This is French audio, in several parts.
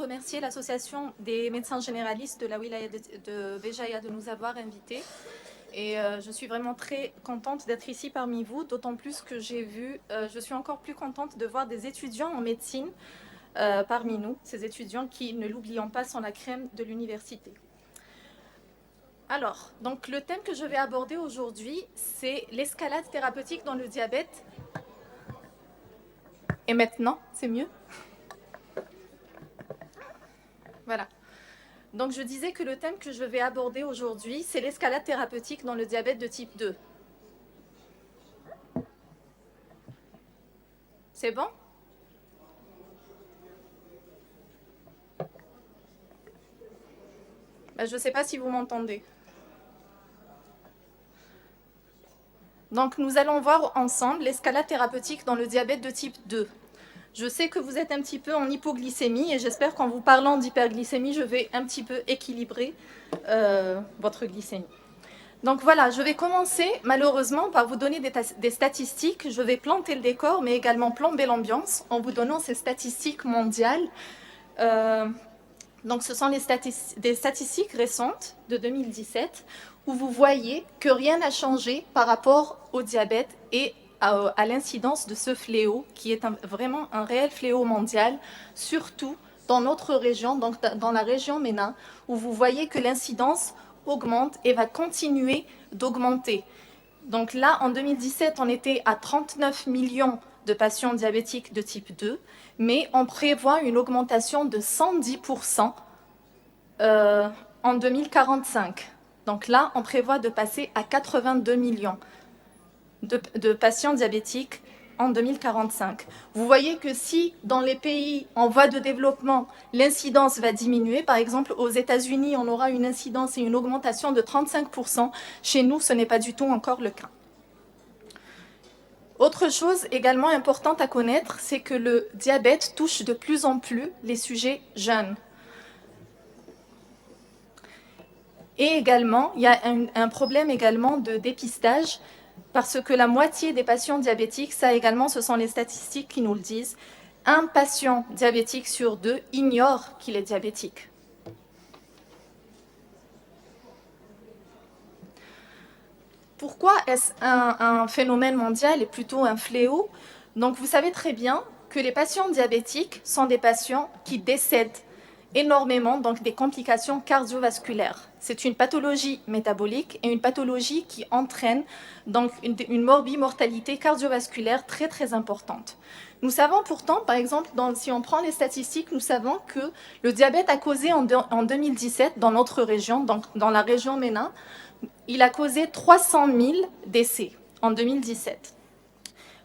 remercier l'association des médecins généralistes de la wilaya de Béjaïa de nous avoir invités. Et je suis vraiment très contente d'être ici parmi vous, d'autant plus que je suis encore plus contente de voir des étudiants en médecine parmi nous, ces étudiants qui, ne l'oublions pas, sont la crème de l'université. Alors, donc le thème que je vais aborder aujourd'hui, c'est l'escalade thérapeutique dans le diabète. Et maintenant, c'est mieux? Voilà. Donc je disais que le thème que je vais aborder aujourd'hui, c'est l'escalade thérapeutique dans le diabète de type 2. C'est bon? Je ne sais pas si vous m'entendez. Donc nous allons voir ensemble l'escalade thérapeutique dans le diabète de type 2. Je sais que vous êtes un petit peu en hypoglycémie et j'espère qu'en vous parlant d'hyperglycémie, je vais un petit peu équilibrer votre glycémie. Donc voilà, je vais commencer malheureusement par vous donner des statistiques. Je vais planter le décor, mais également plomber l'ambiance en vous donnant ces statistiques mondiales. Donc ce sont des statistiques récentes de 2017 où vous voyez que rien n'a changé par rapport au diabète et à l'incidence de ce fléau qui est vraiment un réel fléau mondial, surtout dans notre région, donc dans la région MENA, où vous voyez que l'incidence augmente et va continuer d'augmenter. Donc là, en 2017, on était à 39 millions de patients diabétiques de type 2, mais on prévoit une augmentation de 110% en 2045. Donc là, on prévoit de passer à 82 millions de patients diabétiques en 2045. Vous voyez que si dans les pays en voie de développement, l'incidence va diminuer, par exemple aux États-Unis, on aura une incidence et une augmentation de 35%, chez nous, ce n'est pas du tout encore le cas. Autre chose également importante à connaître, c'est que le diabète touche de plus en plus les sujets jeunes. Et également, il y a un problème également de dépistage, parce que la moitié des patients diabétiques, ça également, ce sont les statistiques qui nous le disent, un patient diabétique sur 2 ignore qu'il est diabétique. Pourquoi est-ce un phénomène mondial et plutôt un fléau? Donc vous savez très bien que les patients diabétiques sont des patients qui décèdent énormément, donc des complications cardiovasculaires. C'est une pathologie métabolique et une pathologie qui entraîne donc une morbimortalité cardiovasculaire très très importante. Nous savons pourtant, par exemple, si on prend les statistiques, nous savons que le diabète a causé en 2017 dans notre région, donc dans la région MENA, il a causé 300 000 décès en 2017.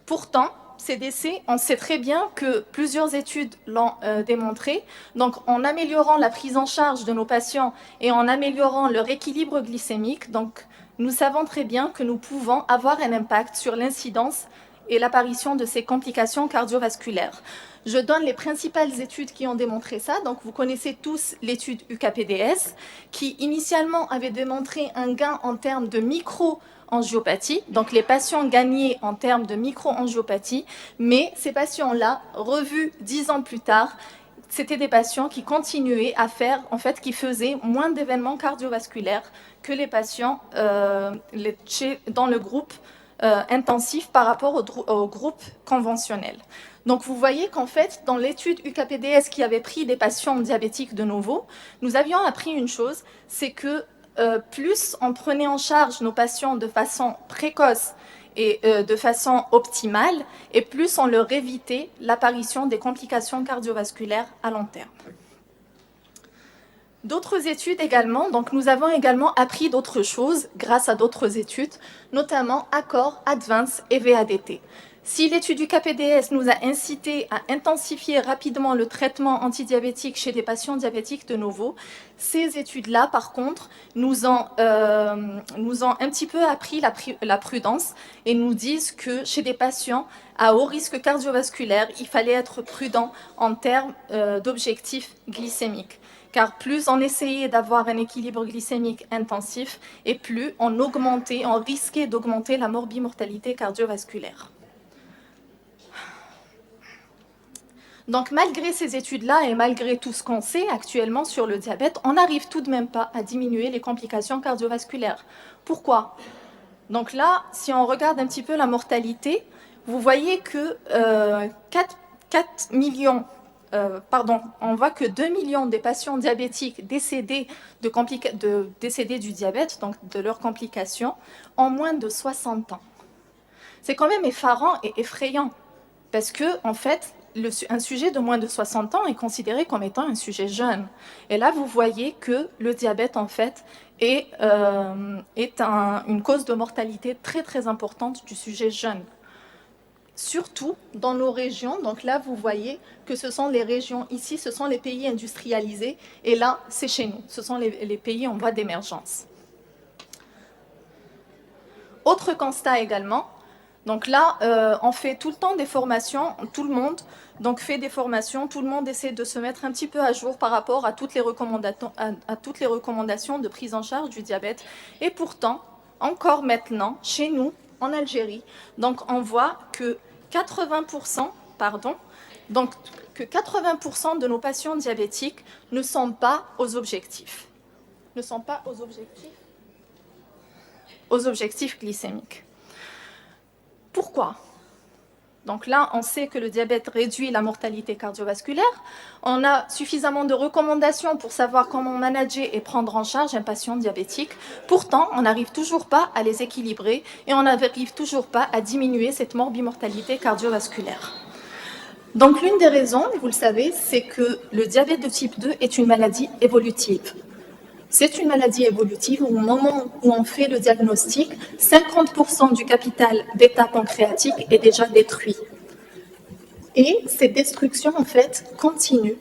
Pourtant, ces décès, on sait très bien que plusieurs études l'ont démontré. Donc, en améliorant la prise en charge de nos patients et en améliorant leur équilibre glycémique, donc, nous savons très bien que nous pouvons avoir un impact sur l'incidence et l'apparition de ces complications cardiovasculaires. Je donne les principales études qui ont démontré ça. Donc, vous connaissez tous l'étude UKPDS, qui initialement avait démontré un gain en termes de micro-angiopathie. Donc, les patients gagnaient en termes de micro-angiopathie, mais ces patients-là, revus 10 ans plus tard, c'était des patients qui continuaient à faire, en fait, qui faisaient moins d'événements cardiovasculaires que les patients dans le groupe intensif par rapport au groupe conventionnel. Donc vous voyez qu'en fait, dans l'étude UKPDS qui avait pris des patients diabétiques de nouveau, nous avions appris une chose, c'est que plus on prenait en charge nos patients de façon précoce et de façon optimale, et plus on leur évitait l'apparition des complications cardiovasculaires à long terme. D'autres études également, donc nous avons également appris d'autres choses grâce à d'autres études, notamment ACCORD, ADVANCE et VADT. Si l'étude du KPDS nous a incité à intensifier rapidement le traitement antidiabétique chez des patients diabétiques de nouveau, ces études-là, par contre, nous ont un petit peu appris la prudence et nous disent que chez des patients à haut risque cardiovasculaire, il fallait être prudent en termes d'objectifs glycémiques. Car plus on essayait d'avoir un équilibre glycémique intensif et plus on risquait d'augmenter la morbimortalité cardiovasculaire. Donc malgré ces études-là et malgré tout ce qu'on sait actuellement sur le diabète, on n'arrive tout de même pas à diminuer les complications cardiovasculaires. Pourquoi? Donc là, si on regarde un petit peu la mortalité, vous voyez que 4 millions, on voit que 2 millions des patients diabétiques décédés, décédés du diabète, donc de leurs complications, en moins de 60 ans. C'est quand même effarant et effrayant, parce que, en fait, un sujet de moins de 60 ans est considéré comme étant un sujet jeune. Et là, vous voyez que le diabète, en fait, est une cause de mortalité très, très importante du sujet jeune. Surtout dans nos régions. Donc là, vous voyez que ce sont les régions, ici, ce sont les pays industrialisés, et là, c'est chez nous. Ce sont les pays en voie d'émergence. Autre constat également, donc là, on fait tout le temps des formations, tout le monde donc fait des formations, tout le monde essaie de se mettre un petit peu à jour par rapport à toutes les recommandations, à toutes les recommandations de prise en charge du diabète. Et pourtant, encore maintenant, chez nous, en Algérie, donc on voit que 80%, donc que 80% de nos patients diabétiques ne sont pas aux objectifs. Ne sont pas aux objectifs glycémiques. Pourquoi? Donc là, on sait que le diabète réduit la mortalité cardiovasculaire. On a suffisamment de recommandations pour savoir comment manager et prendre en charge un patient diabétique. Pourtant, on n'arrive toujours pas à les équilibrer et on n'arrive toujours pas à diminuer cette morbimortalité cardiovasculaire. Donc l'une des raisons, vous le savez, c'est que le diabète de type 2 est une maladie évolutive. C'est une maladie évolutive. Au moment où on fait le diagnostic, 50% du capital bêta-pancréatique est déjà détruit. Et cette destruction, en fait, continue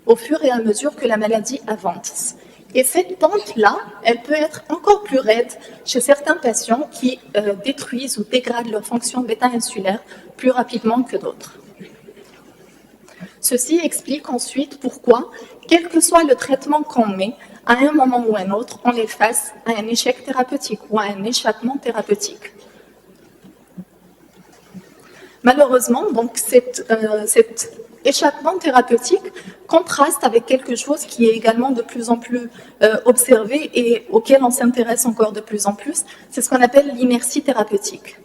au fur et à mesure que la maladie avance. Et cette pente-là, elle peut être encore plus raide chez certains patients qui détruisent ou dégradent leur fonction bêta-insulaire plus rapidement que d'autres. Ceci explique ensuite pourquoi, quel que soit le traitement qu'on met, à un moment ou à un autre, on est face à un échec thérapeutique ou à un échappement thérapeutique. Malheureusement, donc, cet échappement thérapeutique contraste avec quelque chose qui est également de plus en plus observé et auquel on s'intéresse encore de plus en plus, c'est ce qu'on appelle l'inertie thérapeutique.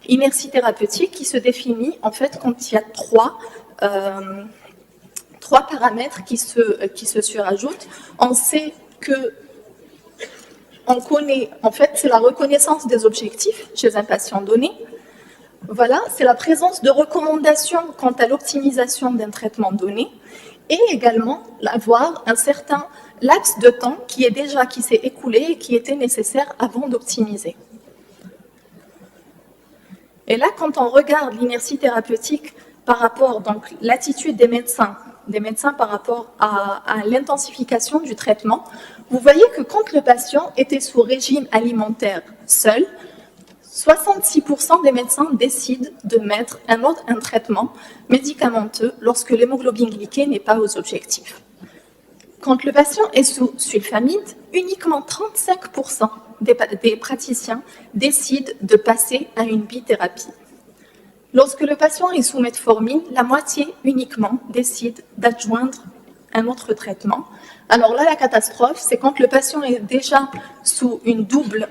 Inertie thérapeutique qui se définit en fait quand il y a trois paramètres qui se surajoutent. On sait que on connaît, en fait, c'est la reconnaissance des objectifs chez un patient donné. Voilà, c'est la présence de recommandations quant à l'optimisation d'un traitement donné et également avoir un certain laps de temps qui s'est écoulé et qui était nécessaire avant d'optimiser. Et là, quand on regarde l'inertie thérapeutique par rapport, donc l'attitude des médecins par rapport à l'intensification du traitement, vous voyez que quand le patient était sous régime alimentaire seul, 66% des médecins décident de mettre un traitement médicamenteux lorsque l'hémoglobine glyquée n'est pas aux objectifs. Quand le patient est sous sulfamide, uniquement 35% des praticiens décident de passer à une bithérapie. Lorsque le patient est sous metformine, la moitié uniquement décide d'adjoindre un autre traitement. Alors là, la catastrophe, c'est quand le patient est déjà sous un double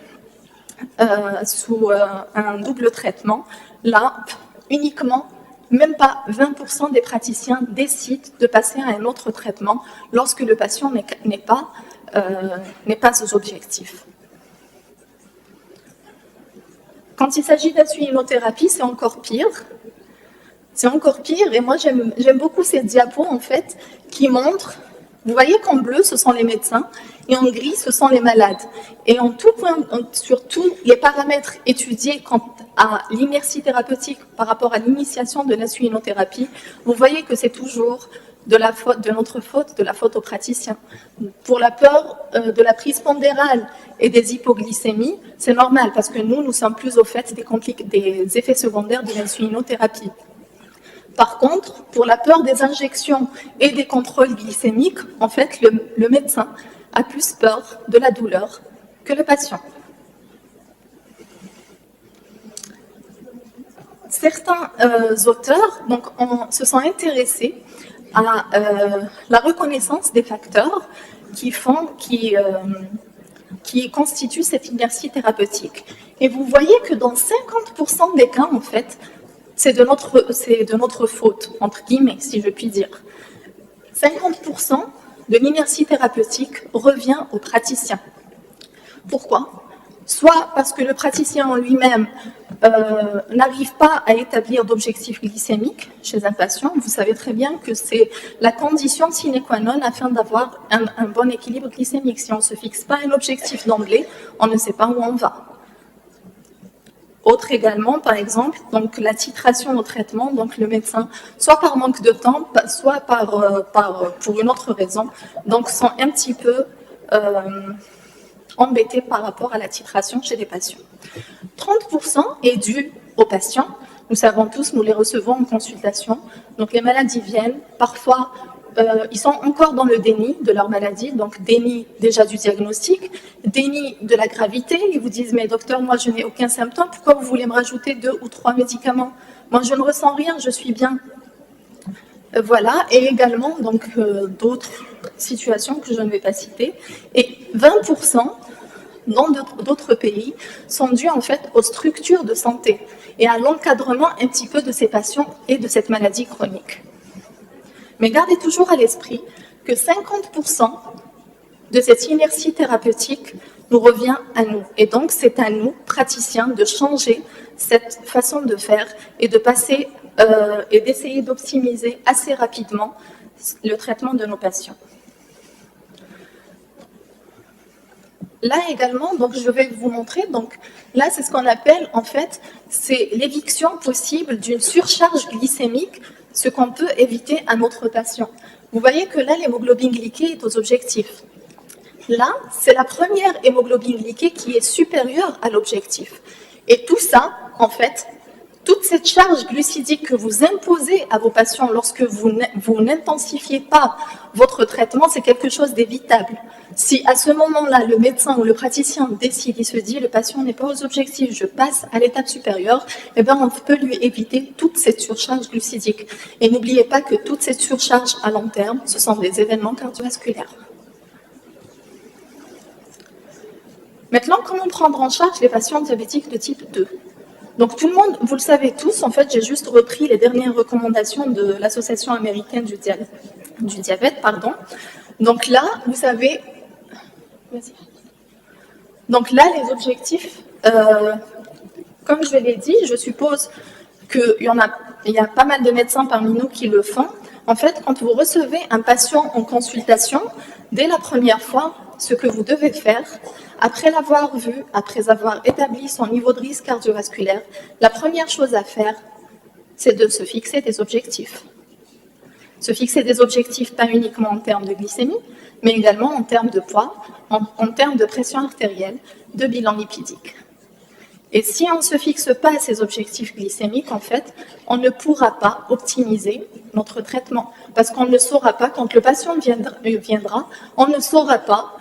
traitement. Là, uniquement, même pas 20% des praticiens décident de passer à un autre traitement lorsque le patient n'est pas aux objectifs. Quand il s'agit d'insulinothérapie, c'est encore pire. C'est encore pire, et moi j'aime beaucoup ces diapos en fait, qui montrent, vous voyez qu'en bleu ce sont les médecins, et en gris ce sont les malades. Et sur tous les paramètres étudiés quant à l'inertie thérapeutique par rapport à l'initiation de l'insulinothérapie, vous voyez que c'est toujours de notre faute, de la faute aux praticiens. Pour la peur de la prise pondérale et des hypoglycémies, c'est normal, parce que nous sommes plus au fait des effets secondaires de l'insulinothérapie. Par contre, pour la peur des injections et des contrôles glycémiques, en fait, le médecin a plus peur de la douleur que le patient. Certains auteurs se sont intéressés à la reconnaissance des facteurs qui constituent cette inertie thérapeutique. Et vous voyez que dans 50% des cas, en fait, c'est de notre faute, entre guillemets, si je puis dire. 50% de l'inertie thérapeutique revient au praticien. Pourquoi ? Soit parce que le praticien en lui-même n'arrive pas à établir d'objectif glycémique chez un patient. Vous savez très bien que c'est la condition sine qua non afin d'avoir un bon équilibre glycémique. Si on ne se fixe pas un objectif d'emblée, on ne sait pas où on va. Autre également, par exemple, donc la titration au traitement, donc le médecin, soit par manque de temps, soit pour une autre raison, donc sont un petit peu embêtés par rapport à la titration chez les patients. 30% est dû aux patients. Nous savons tous, nous les recevons en consultation. Donc les maladies viennent, parfois ils sont encore dans le déni de leur maladie, donc déni déjà du diagnostic, déni de la gravité. Ils vous disent, mais docteur, moi je n'ai aucun symptôme, pourquoi vous voulez me rajouter 2 ou 3 médicaments? Moi je ne ressens rien, je suis bien. Voilà, et également donc d'autres situations que je ne vais pas citer. Et 20% dans d'autres pays sont dus en fait aux structures de santé et à l'encadrement un petit peu de ces patients et de cette maladie chronique. Mais gardez toujours à l'esprit que 50% de cette inertie thérapeutique nous revient à nous. Et donc, c'est à nous, praticiens, de changer cette façon de faire et de passer et d'essayer d'optimiser assez rapidement le traitement de nos patients. Là également, donc je vais vous montrer, donc là c'est ce qu'on appelle en fait, c'est l'éviction possible d'une surcharge glycémique, ce qu'on peut éviter à notre patient. Vous voyez que là l'hémoglobine glyquée est aux objectifs. Là, c'est la première hémoglobine glyquée qui est supérieure à l'objectif. Et tout ça, en fait, toute cette charge glucidique que vous imposez à vos patients lorsque vous n'intensifiez pas votre traitement, c'est quelque chose d'évitable. Si à ce moment-là, le médecin ou le praticien décide, il se dit, le patient n'est pas aux objectifs, je passe à l'étape supérieure, eh bien, on peut lui éviter toute cette surcharge glucidique. Et n'oubliez pas que toute cette surcharge à long terme, ce sont des événements cardiovasculaires. Maintenant, comment prendre en charge les patients diabétiques de type 2 ? Donc tout le monde, vous le savez tous, en fait, j'ai juste repris les dernières recommandations de l'Association américaine du diabète. Donc là, vous savez, donc là, les objectifs, comme je l'ai dit, je suppose qu'il y a pas mal de médecins parmi nous qui le font. En fait, quand vous recevez un patient en consultation, dès la première fois, ce que vous devez faire, après l'avoir vu, après avoir établi son niveau de risque cardiovasculaire, la première chose à faire, c'est de se fixer des objectifs. Se fixer des objectifs pas uniquement en termes de glycémie, mais également en termes de poids, en termes de pression artérielle, de bilan lipidique. Et si on ne se fixe pas ces objectifs glycémiques, en fait, on ne pourra pas optimiser notre traitement. Parce qu'on ne saura pas, quand le patient viendra, on ne saura pas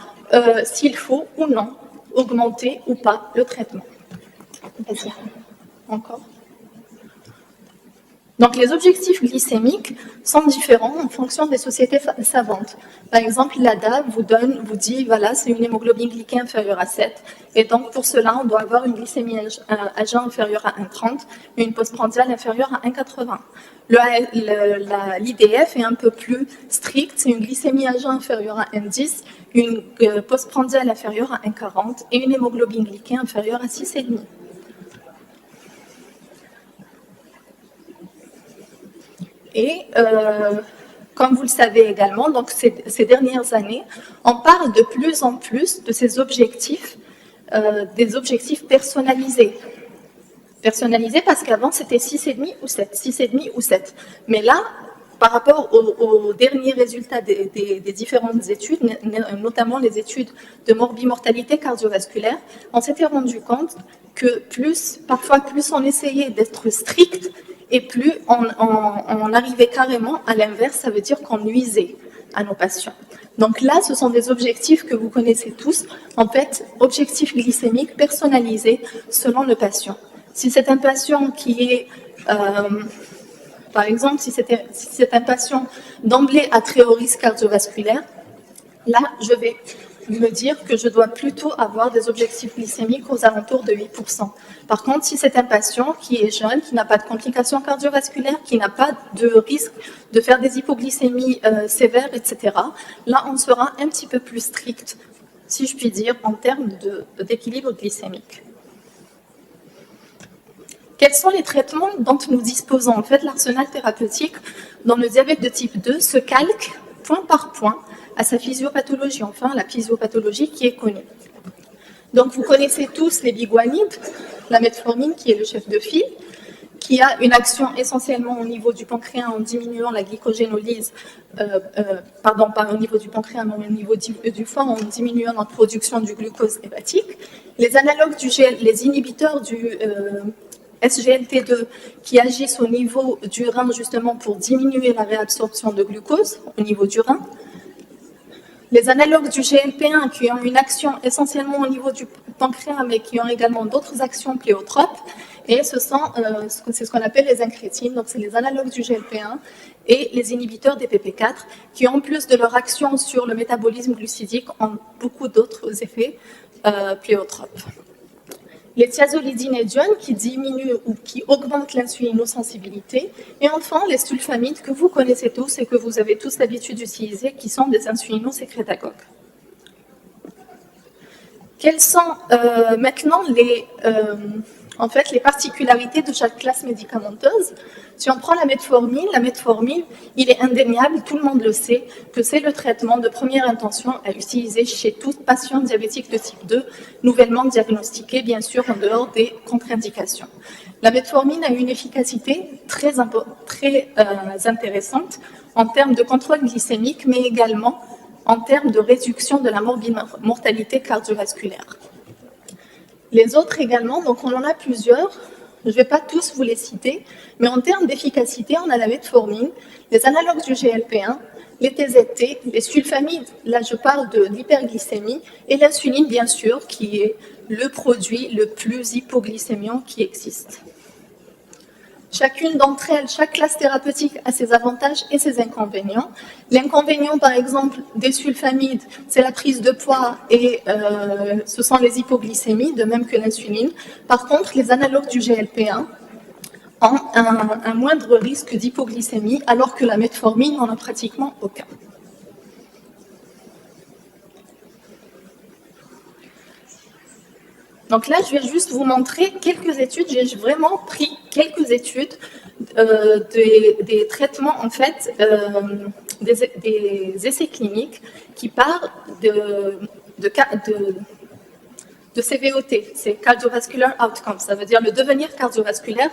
s'il faut ou non augmenter ou pas le traitement. Vas-y, encore. Donc les objectifs glycémiques sont différents en fonction des sociétés savantes. Par exemple, l'ADA vous dit, voilà, c'est une hémoglobine glyquée inférieure à 7, et donc pour cela, on doit avoir une glycémie AG inférieure à 1,30 et une postprandiale inférieure à 1,80. L'IDF est un peu plus strict, c'est une glycémie AG inférieure à 1,10, une postprandiale inférieure à 1,40 et une hémoglobine glyquée inférieure à 6,5. Et comme vous le savez également, donc ces dernières années, on parle de plus en plus de ces objectifs, des objectifs personnalisés. Personnalisés parce qu'avant c'était 6,5 ou 7, 6,5 ou 7. Mais là, par rapport aux derniers résultats des différentes études, notamment les études de morbimortalité cardiovasculaire, on s'était rendu compte que parfois plus on essayait d'être strict, et plus on arrivait carrément à l'inverse, ça veut dire qu'on nuisait à nos patients. Donc là, ce sont des objectifs que vous connaissez tous, en fait, objectifs glycémiques personnalisés selon le patient. Si c'est un patient qui est Par exemple, si c'est un patient d'emblée à très haut risque cardiovasculaire, là, je vais me dire que je dois plutôt avoir des objectifs glycémiques aux alentours de 8%. Par contre, si c'est un patient qui est jeune, qui n'a pas de complications cardiovasculaires, qui n'a pas de risque de faire des hypoglycémies sévères, etc., là, on sera un petit peu plus strict, si je puis dire, en termes d'équilibre glycémique. Quels sont les traitements dont nous disposons? En fait, l'arsenal thérapeutique dans le diabète de type 2 se calque point par point à sa physiopathologie, enfin la physiopathologie qui est connue. Donc vous connaissez tous les biguanides, la metformine qui est le chef de file, qui a une action essentiellement au niveau du pancréas en diminuant la glycogénolyse, pardon, pas au niveau du pancréas, mais au niveau du foie en diminuant la production du glucose hépatique. Les analogues les inhibiteurs du SGLT2 qui agissent au niveau du rein justement pour diminuer la réabsorption de glucose au niveau du rein. Les analogues du GLP1 qui ont une action essentiellement au niveau du pancréas mais qui ont également d'autres actions pléotropes. Et c'est ce qu'on appelle les incrétines, donc c'est les analogues du GLP1 et les inhibiteurs des PP4 qui en plus de leur action sur le métabolisme glucidique ont beaucoup d'autres effets pléotropes. Les thiazolidinedione qui diminuent ou qui augmentent l'insulinosensibilité, et enfin les sulfamides que vous connaissez tous et que vous avez tous l'habitude d'utiliser, qui sont des insulinosécrétagogues. Quelles sont maintenant les particularités de chaque classe médicamenteuse? Si on prend la metformine, il est indéniable, tout le monde le sait, que c'est le traitement de première intention à utiliser chez tout patient diabétique de type 2, nouvellement diagnostiqué, bien sûr, en dehors des contre-indications. La metformine a une efficacité très intéressante en termes de contrôle glycémique, mais également en termes de réduction de la mortalité cardiovasculaire. Les autres également, donc on en a plusieurs, je ne vais pas tous vous les citer, mais en termes d'efficacité, on a la metformine, les analogues du GLP1, les TZT, les sulfamides, là je parle de l'hyperglycémie, et l'insuline bien sûr, qui est le produit le plus hypoglycémiant qui existe. Chacune d'entre elles, chaque classe thérapeutique a ses avantages et ses inconvénients. L'inconvénient, par exemple, des sulfamides, c'est la prise de poids et ce sont les hypoglycémies, de même que l'insuline. Par contre, les analogues du GLP1 ont un moindre risque d'hypoglycémie, alors que la metformine n'en a pratiquement aucun. Donc là, je vais juste vous montrer quelques études. J'ai vraiment pris quelques études des traitements, en fait, des essais cliniques qui parlent de CVOT, c'est Cardiovascular Outcomes, ça veut dire le devenir cardiovasculaire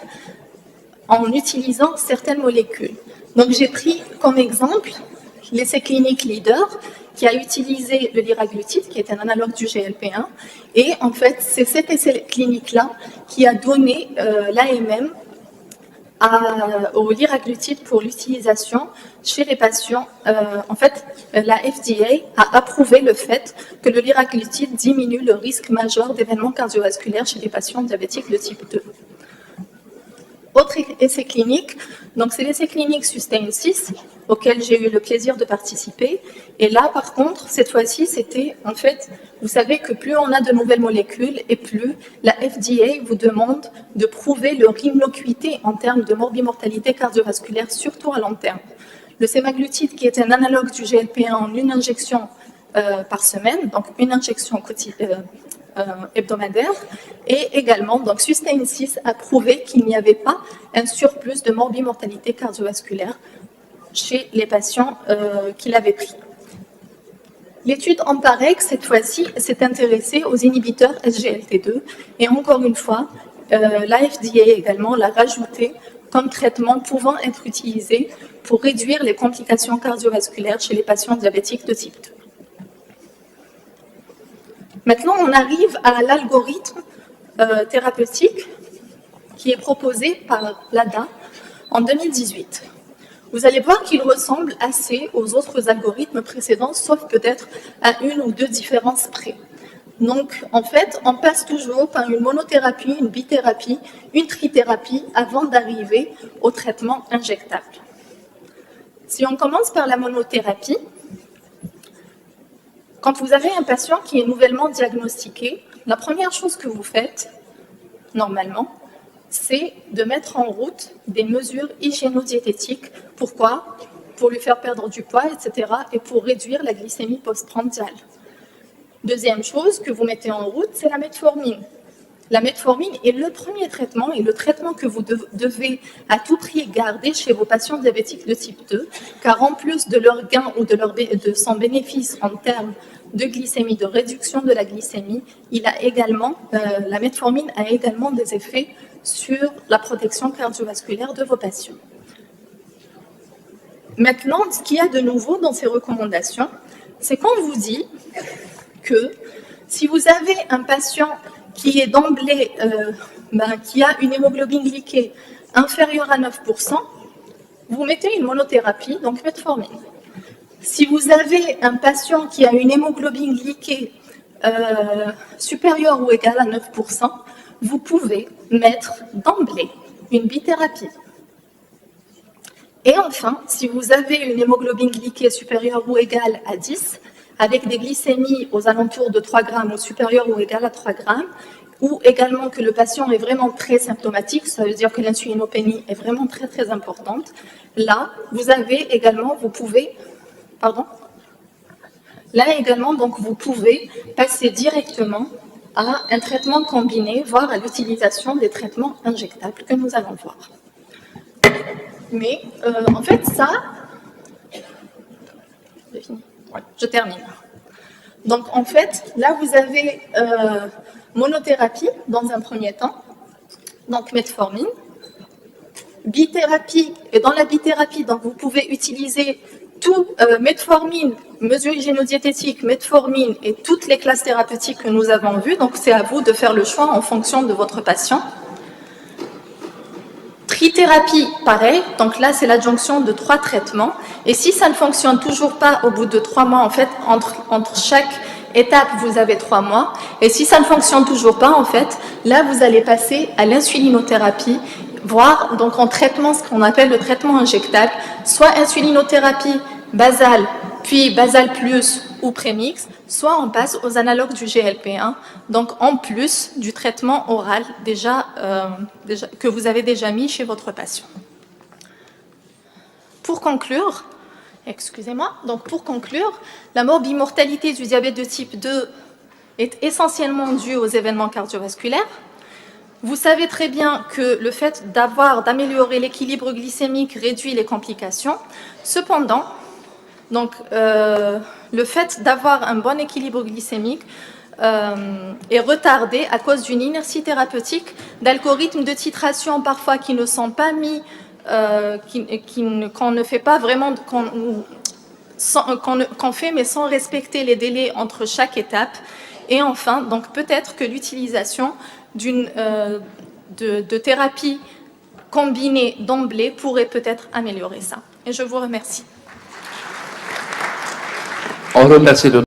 en utilisant certaines molécules. Donc j'ai pris comme exemple l'essai clinique Leader, qui a utilisé le liraglutide, qui est un analogue du GLP1. Et en fait, c'est cet essai clinique-là qui a donné l'AMM au liraglutide pour l'utilisation chez les patients. En fait, la FDA a approuvé le fait que le liraglutide diminue le risque majeur d'événements cardiovasculaires chez les patients diabétiques de type 2. Autre essai clinique, donc c'est l'essai clinique Sustain 6 auquel j'ai eu le plaisir de participer. Et là, par contre, cette fois-ci, c'était en fait, vous savez que plus on a de nouvelles molécules et plus la FDA vous demande de prouver leur innocuité en termes de morbimortalité cardiovasculaire, surtout à long terme. Le semaglutide, qui est un analogue du GLP1 en une injection par semaine, donc une injection hebdomadaire, et également, donc Sustain 6 a prouvé qu'il n'y avait pas un surplus de morbimortalité cardiovasculaire chez les patients qui l'avaient pris. L'étude Amparex, cette fois-ci, s'est intéressée aux inhibiteurs SGLT2, et encore une fois, la FDA également l'a rajouté comme traitement pouvant être utilisé pour réduire les complications cardiovasculaires chez les patients diabétiques de type 2. Maintenant, on arrive à l'algorithme thérapeutique qui est proposé par l'ADA en 2018. Vous allez voir qu'il ressemble assez aux autres algorithmes précédents, sauf peut-être à une ou deux différences près. Donc, en fait, on passe toujours par une monothérapie, une bithérapie, une trithérapie avant d'arriver au traitement injectable. Si on commence par la monothérapie, quand vous avez un patient qui est nouvellement diagnostiqué, la première chose que vous faites, normalement, c'est de mettre en route des mesures hygiéno-diététiques. Pourquoi? Pour lui faire perdre du poids, etc. et pour réduire la glycémie postprandiale. Deuxième chose que vous mettez en route, c'est la metformine. La metformine est le premier traitement et le traitement que vous devez à tout prix garder chez vos patients diabétiques de type 2, car en plus de leur gain ou de son bénéfice en termes de glycémie, de réduction de la glycémie, la metformine a également des effets sur la protection cardiovasculaire de vos patients. Maintenant, ce qu'il y a de nouveau dans ces recommandations, c'est qu'on vous dit que si vous avez un patient qui est d'emblée, qui a une hémoglobine glyquée inférieure à 9%, vous mettez une monothérapie, donc metformine. Si vous avez un patient qui a une hémoglobine glyquée supérieure ou égale à 9%, vous pouvez mettre d'emblée une bithérapie. Et enfin, si vous avez une hémoglobine glyquée supérieure ou égale à 10, avec des glycémies aux alentours de 3 grammes ou supérieures ou égales à 3 grammes, ou également que le patient est vraiment très symptomatique, ça veut dire que l'insulinopénie est vraiment très très importante, là, vous pouvez passer directement à un traitement combiné, voire à l'utilisation des traitements injectables que nous allons voir. Mais en fait, ça, je termine. Donc en fait, là vous avez monothérapie dans un premier temps, donc metformine, bithérapie, et dans la bithérapie, donc vous pouvez utiliser tout metformine, mesures hygiéno-diététiques, metformine et toutes les classes thérapeutiques que nous avons vues, donc c'est à vous de faire le choix en fonction de votre patient. Trithérapie, pareil, donc là c'est l'adjonction de 3 traitements, et si ça ne fonctionne toujours pas au bout de 3 mois, en fait, entre chaque étape, vous avez 3 mois, et si ça ne fonctionne toujours pas, en fait, là vous allez passer à l'insulinothérapie, voire donc en traitement, ce qu'on appelle le traitement injectable, soit insulinothérapie basale, puis basale plus ou prémix, soit on passe aux analogues du GLP-1, donc en plus du traitement oral que vous avez déjà mis chez votre patient. Pour conclure, la morbimortalité du diabète de type 2 est essentiellement due aux événements cardiovasculaires. Vous savez très bien que le fait d'améliorer l'équilibre glycémique réduit les complications. Cependant, le fait d'avoir un bon équilibre glycémique est retardé à cause d'une inertie thérapeutique, d'algorithmes de titration parfois qui ne sont pas mis, qu'on ne fait pas vraiment, qu'on fait mais sans respecter les délais entre chaque étape. Et enfin, donc peut-être que l'utilisation de thérapie combinée d'emblée pourrait peut-être améliorer ça. Et je vous remercie. On remercie de